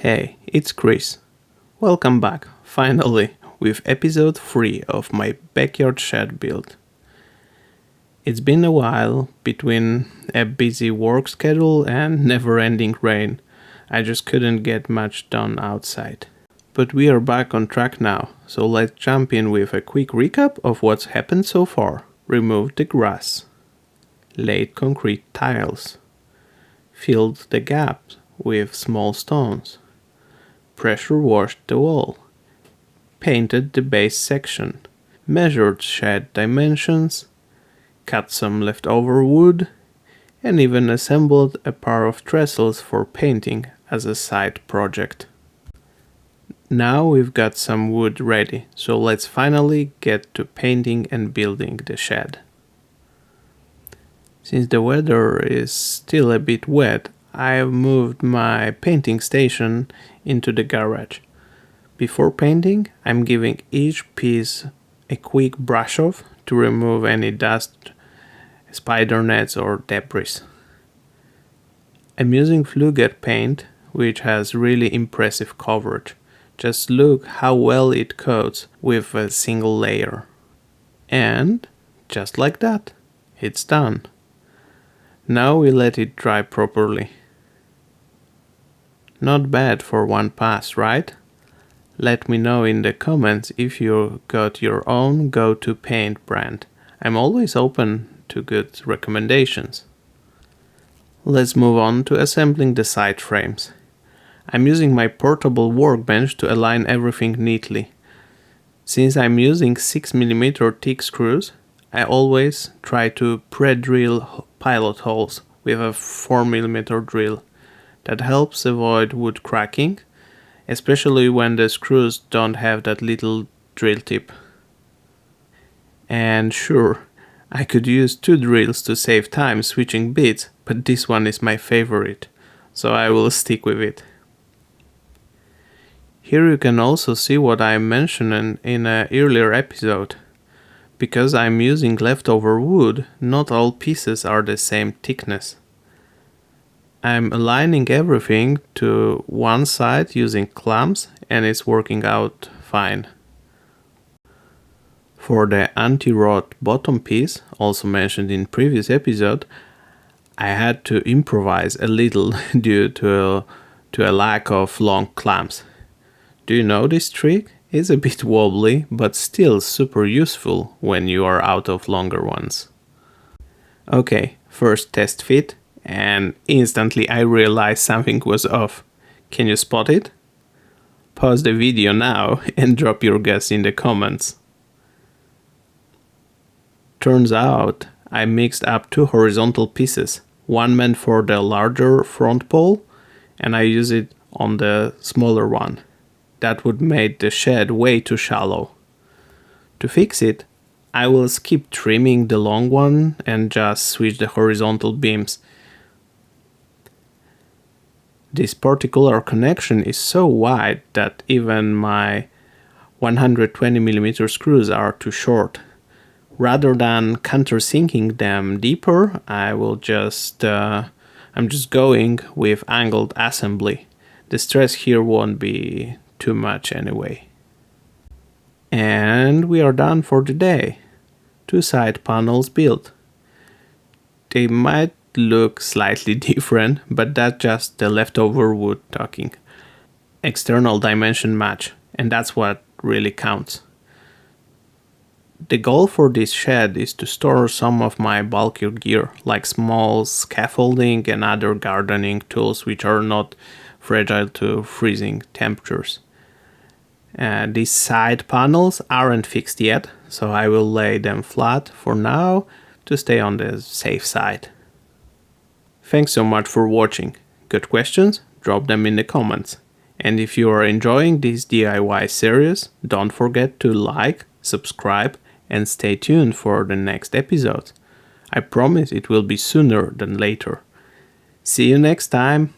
Hey, it's Chris. Welcome back, finally, with episode 3 of my backyard shed build. It's been a while between a busy work schedule and never-ending rain. I just couldn't get much done outside. But we are back on track now, so let's jump in with a quick recap of what's happened so far. Removed the grass, laid concrete tiles, filled the gaps with small stones, pressure washed the wall, painted the base section, measured shed dimensions, cut some leftover wood, and even assembled a pair of trestles for painting as a side project. Now we've got some wood ready, so let's finally get to painting and building the shed. Since the weather is still a bit wet, I've moved my painting station into the garage. Before painting, I'm giving each piece a quick brush off to remove any dust, spider nets or debris. I'm using Flügger paint, which has really impressive coverage. Just look how well it coats with a single layer. And just like that, it's done. Now we let it dry properly. Not bad for one pass, right? Let me know in the comments if you got your own go-to paint brand. I'm always open to good recommendations. Let's move on to assembling the side frames. I'm using my portable workbench to align everything neatly. Since I'm using 6mm thick screws, I always try to pre-drill pilot holes with a 4mm drill. That helps avoid wood cracking, especially when the screws don't have that little drill tip. And sure, I could use 2 drills to save time switching bits, but this one is my favorite, so I will stick with it. Here you can also see what I mentioned in an earlier episode. Because I'm using leftover wood, not all pieces are the same thickness. I'm aligning everything to one side using clamps and it's working out fine. For the anti-rot bottom piece, also mentioned in previous episode, I had to improvise a little due to a lack of long clamps. Do you know this trick? It's a bit wobbly, but still super useful when you are out of longer ones. Okay, first test fit. And instantly I realized something was off. Can you spot it? Pause the video now and drop your guess in the comments. Turns out I mixed up 2 horizontal pieces, one meant for the larger front pole and I use it on the smaller one. That would make the shed way too shallow. To fix it, I will skip trimming the long one and just switch the horizontal beams. This particular connection is so wide that even my 120mm screws are too short. Rather than countersinking them deeper, I'm just going with angled assembly. The stress here won't be too much anyway. And we are done for the day. 2 side panels built. They might look slightly different, but that's just the leftover wood talking. External dimension match, and that's what really counts. The goal for this shed is to store some of my bulkier gear, like small scaffolding and other gardening tools which are not fragile to freezing temperatures. These side panels aren't fixed yet, so I will lay them flat for now to stay on the safe side. Thanks so much for watching. Got questions? Drop them in the comments. And if you are enjoying this DIY series, don't forget to like, subscribe, and stay tuned for the next episode. I promise it will be sooner than later. See you next time!